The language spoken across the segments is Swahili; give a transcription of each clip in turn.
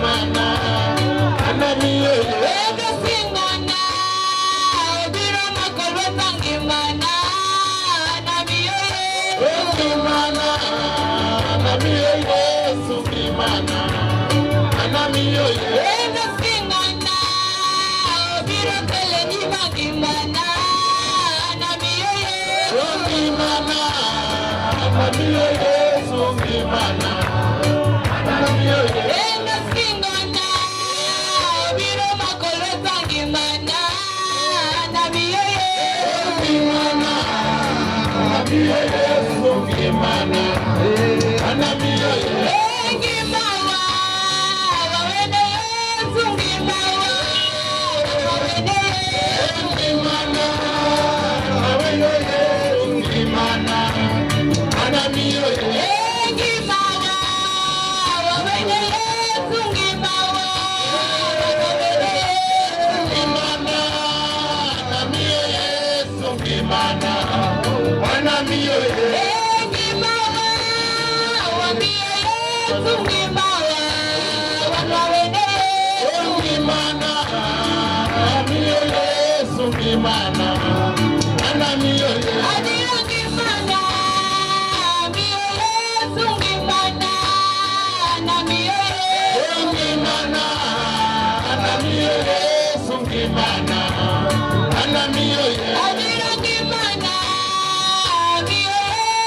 mana anamiyo ega singana biro makolo tangi mana anamiyo mana anamiyo Yesu mana anamiyo ega singana biro kele ni mangi mana anamiyo mana anamiyo Yesu mana anamiyo ega singana biro makolo tangi mana anamiyo mana anamiyo Yesu mana anamiyo Ngimawa wawene Yesu ngimawa wawene mana awene Yesu mana anamiyo ngimawa wawene Yesu ngimawa wawene mana anamiyo Yesu mana anamiyo ngimawa wambie Yesu ngimawa wawene mana anamiyo Yesu mana anamiyo adira ngimana mbie Yesu ngimana namiye mana anamiyo Yesu mana anamiyo adira ngimana mbie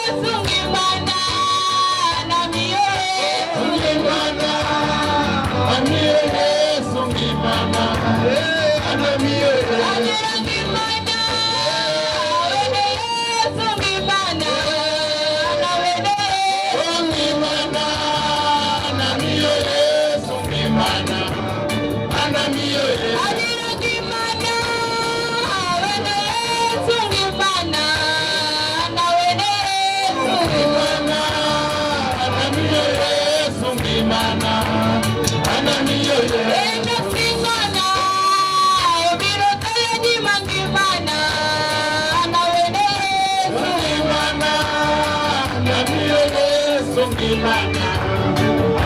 Yesu ngimana namiye mana anamiyo Yesu mana anamiyo adira ngimana wene Yesu ngimana nawene mana anamiyo Yesu mana anamiyo adira ngimana wene Yesu ngimana nawene mana anamiyo Yesu mana anamiyo ega singana obiro kaya di mangimana nawene mana anamiyo Yesu mana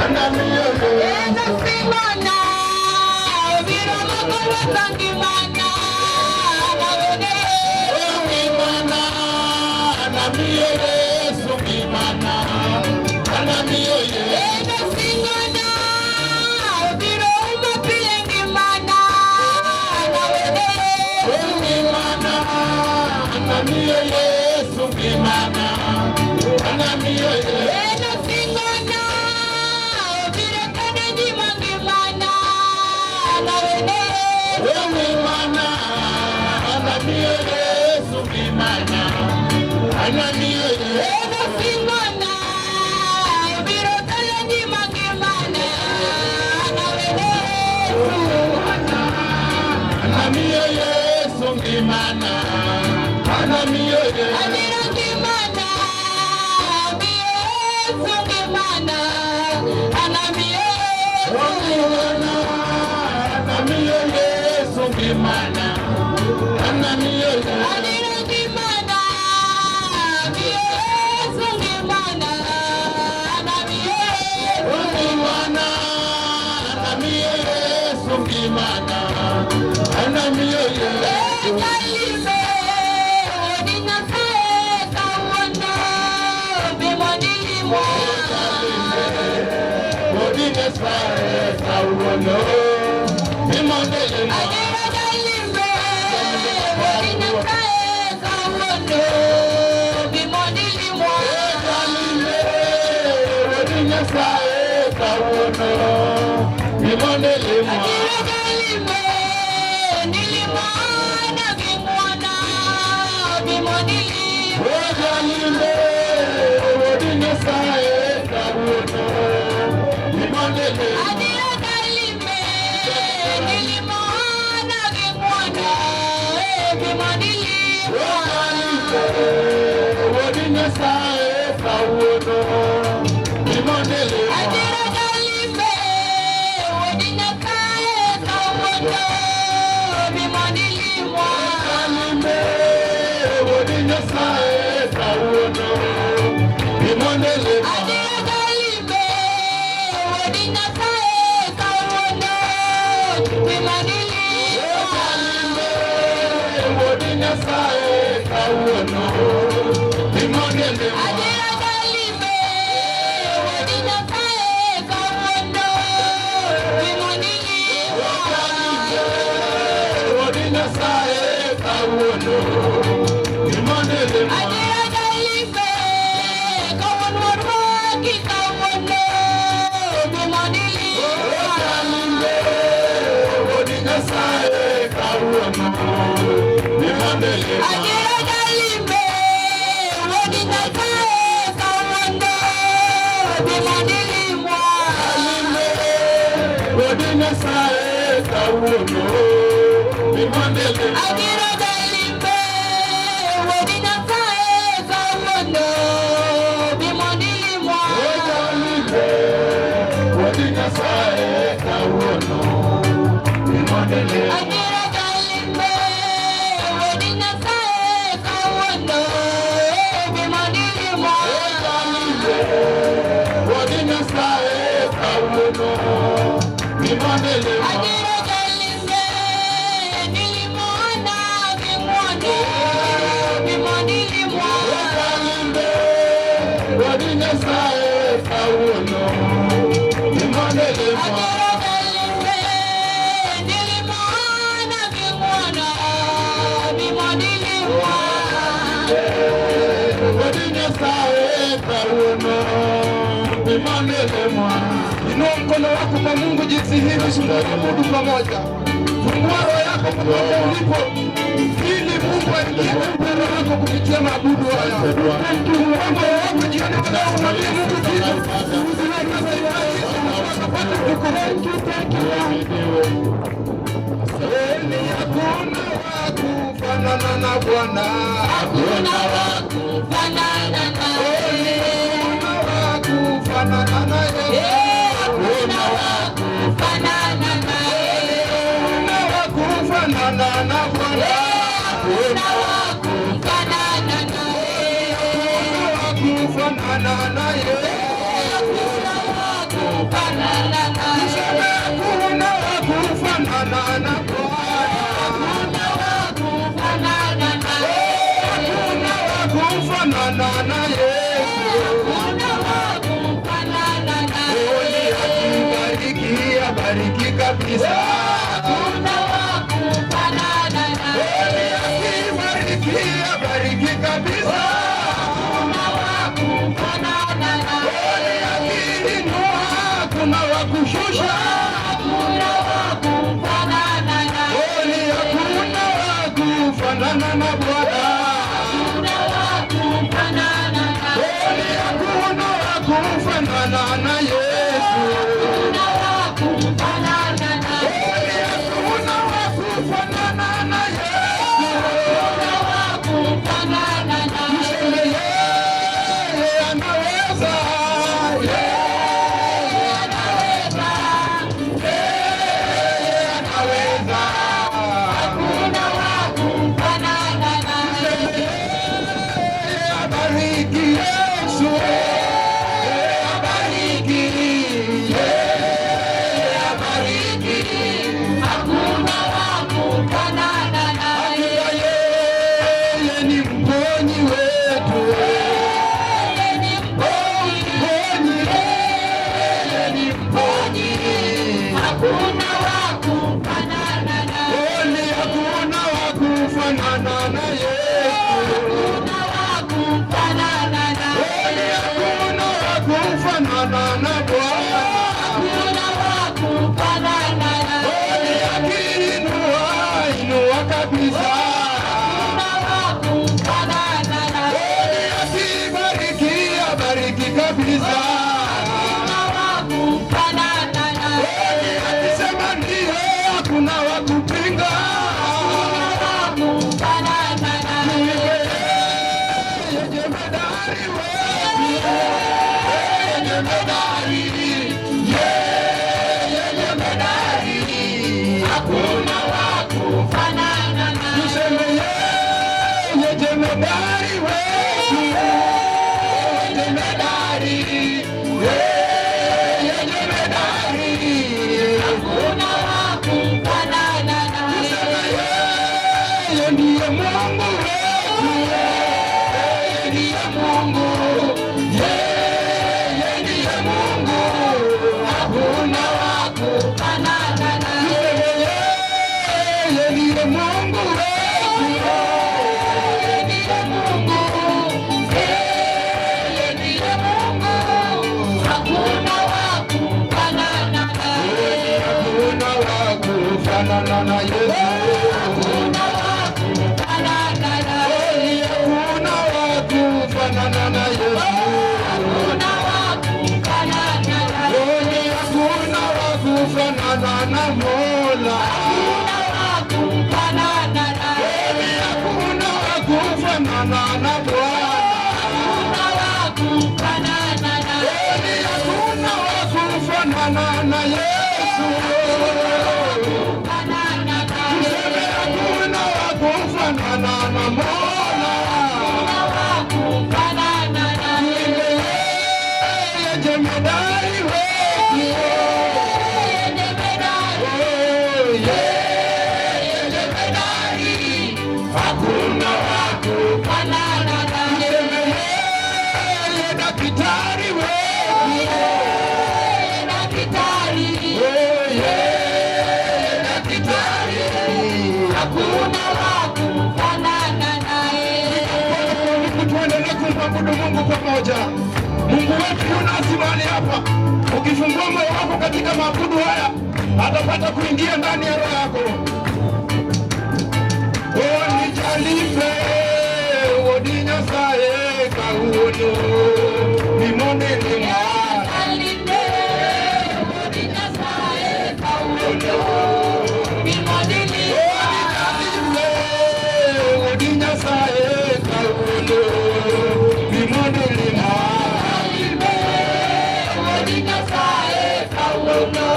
anamiyo ega singana obiro makolo tangimana nawene mana anamiyo Yesu mana anamiyo ega singana obiro mapilengimana nawene mana anamiyo Yesu mana anamiyo ega singana obiro kaya di mangimana nawene mana anamiyo Yesu mana anamiyo ega singana obiro kaya di mangimana nawene anamiyo Yesu mana anamiyo adira ngimana mbie Yesu ngimana anamiye mana anamiyo Yesu mana anamiyo adira ngimana mbie Yesu ngimana anamiye mana anamiyo Yesu mana anamiyo ekalime odinasae kawono bimonilimwa Odine sae sauno imondele adira kalime odinasae kawono bimonilimwa Odine sae sauno imondele adira kalime nilimwana kimwana bimonilimwa Odine sae sauno imondele adira kalime nilimwana kimwana bimonilimwa Odine sae sauno imondele adira kalime odinasae kawono bimonilimwa Odine sae sauno imondele adira kalime odinasae kawono Nyasaye kawuono imonele Inua mkono wako kwa Mungu jinsi hivi, tunaabudu pamoja. Fungua roho yako popote ulipo, ili Mungu aingie katika roho yako kupitia maabudu haya. Fungua moyo wako jioni leo, mwambie Mungu kitu. Hakuna wa kufanana na Bwana, hakuna wa kufanana na bariki kabisa. Hakuna wa kufanana naye. Bariki kabisa. Hakuna wa kufanana naye. Hakuna wa kushusha. Hakuna wa kufanana naye. Hakuna wa kufanana na Bwana. Hakuna wa kufanana naye. Hakuna wa kufanana na Yesu. Ndiye Mungu kufanana na Mola, hakuna wa kufanana naye. yeye jemedari wetu, Yeye jemedari, yeye jemedari, hakuna wa kufanana naye. yeye daktari wetu, Yeye daktari, yeye daktari, hakuna wa kufanana naye. tuendelee kumwabudu Mungu pamoja. Mungu wetu yu nasi mahali hapa. Ukifungua moyo wako katika maabudu haya, atapata kuingia ndani ya roho yako. Onijalipe wodi Nyasaye kawuono bimone ni mwana. Alinde, wodi Nyasaye kawuono, bimodili. Onijalipe wodi Nyasaye kawuono bimone ni mwana. Alinde, wodi Nyasaye kawuono,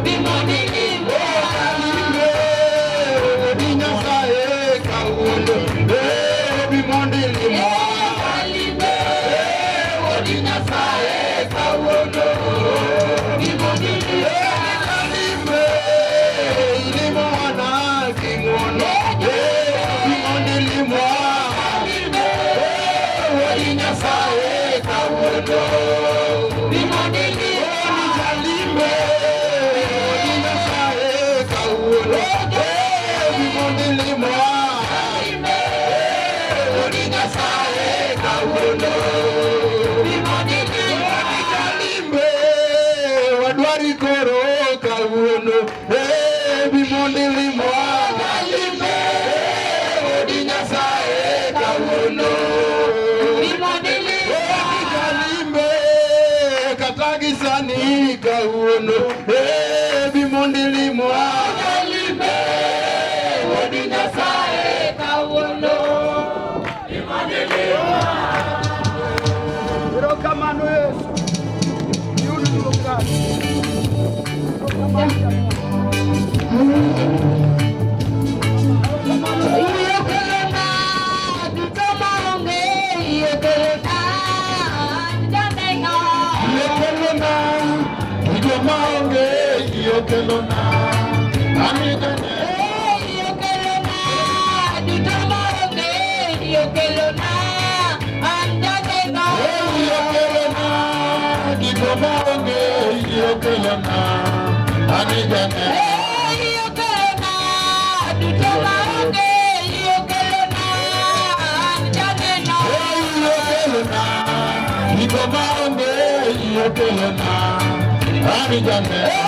bimodili. Wodi Nyasaye kawuono bimone ni mwana. Alinde, wodi Nyasaye kawuono, bimodili. Wadwari koro kawuono bimondili mwa wodi Nyasaye kawuono kalimbe katagisani kawuono bimondili mwa Wodi Nyasaye kawuono, bimodili. Erokamano Yesu. Yuni tulokani. Kelona, amigane. Kelona, amigane.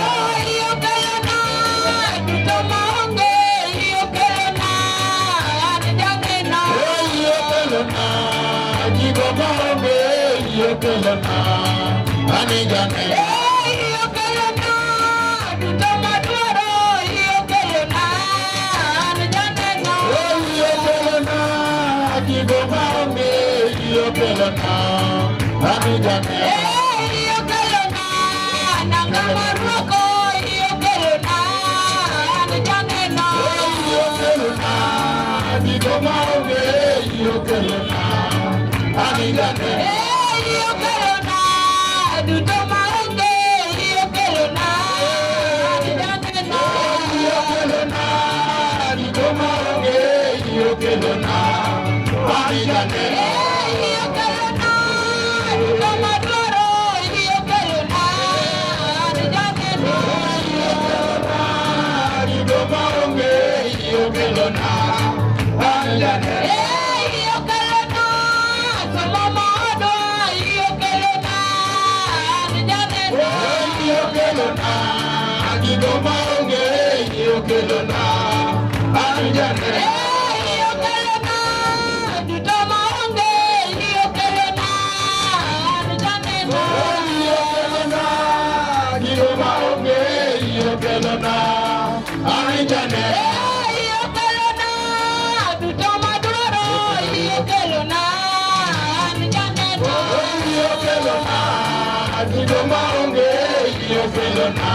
Kelona,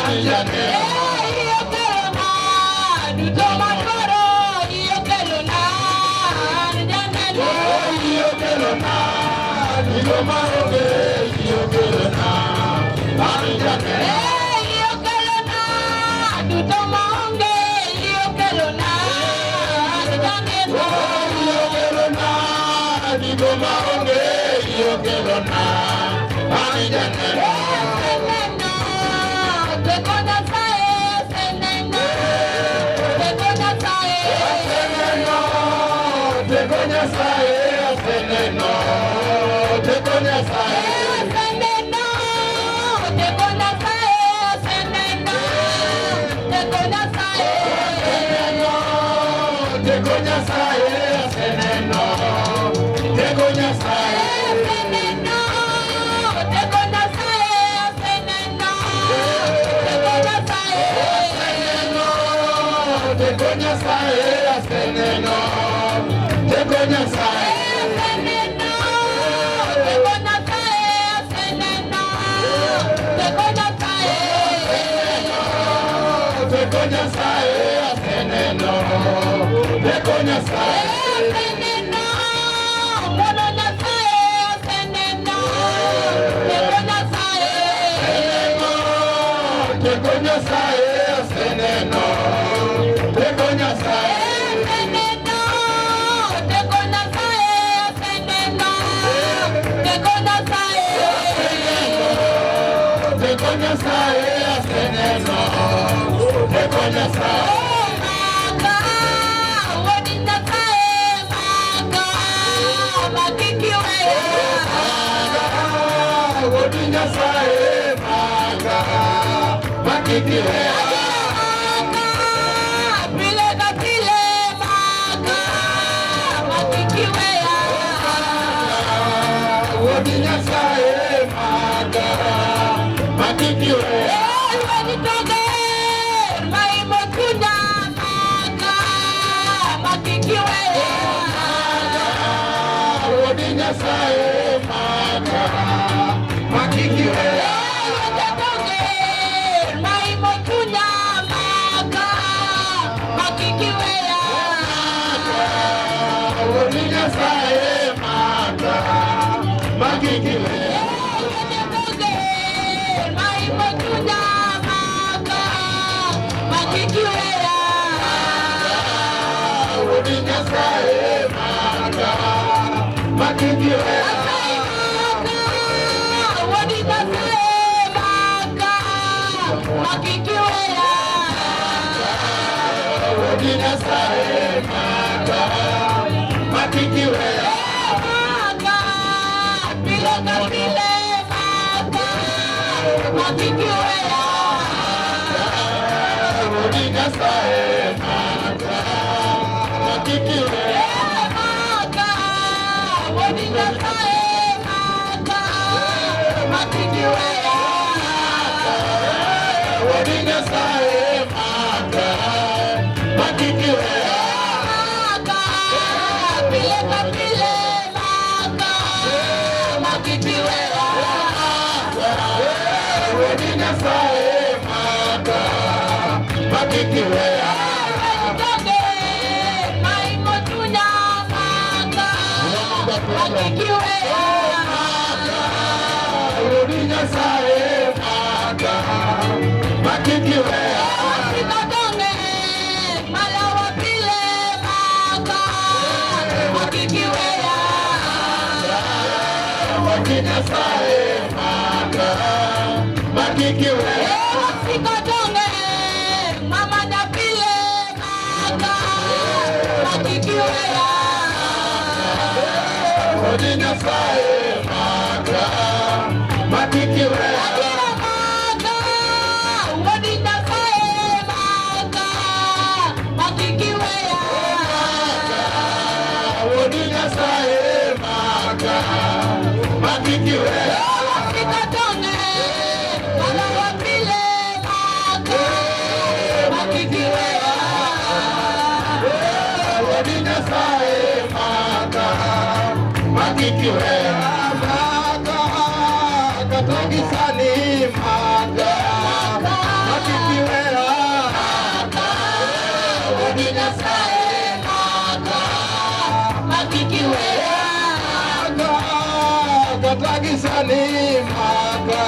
amigane. maonge yokelona arijane yokelona duto maonge yokelona arijane yokelona duto maonge yokelona arijane kata gisani maka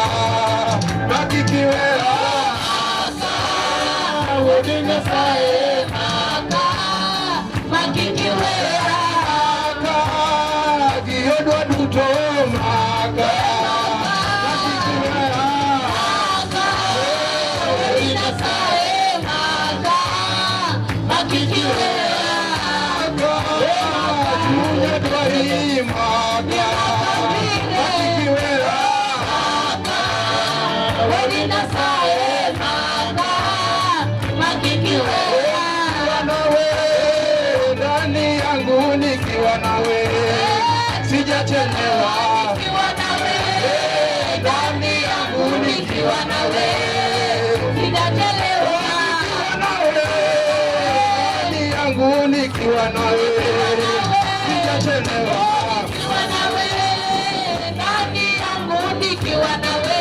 makikiwera Odi Nyasaye maka makikiwera maka giyodwa duto maka makikiwera Odi Nyasaye maka makikiwera Junya dwari maka makikiwera Odi Nyasaye maka makikiwera nawe ndani yangu nikiwa nawe sijachelewa nikiwa nawe ndani yangu nikiwa nawe sijachelewa ndani yangu nikiwa nawe sijachelewa nikiwa nawe ndani yangu nikiwa nawe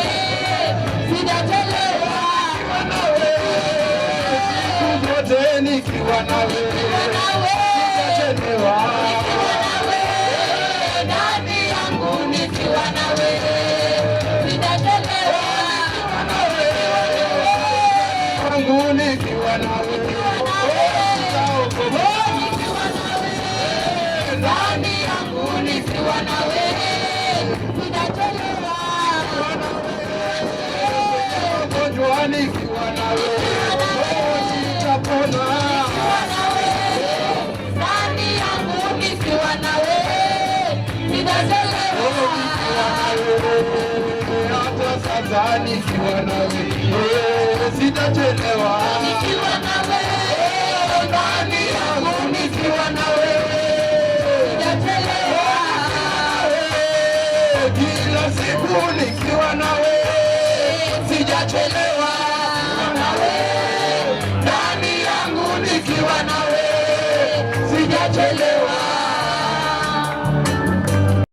sijachelewa siku zote nikiwa nawe sijachelewa ndani yangu nikiwa nawe sijachelewa wangu nikiwa nawe ndani yangu nikiwa nawe sijachelewa ugonjwa nikiwa nawe sitapona ndani yangu nikiwa nawe sijachelewa hata sasa nikiwa nawe sitachelewa nikiwa nawe ndani yangu nikiwa nawe sijachelewa kila siku nikiwa nawe sijachelewa ndani yangu nikiwa nawe sijachelewa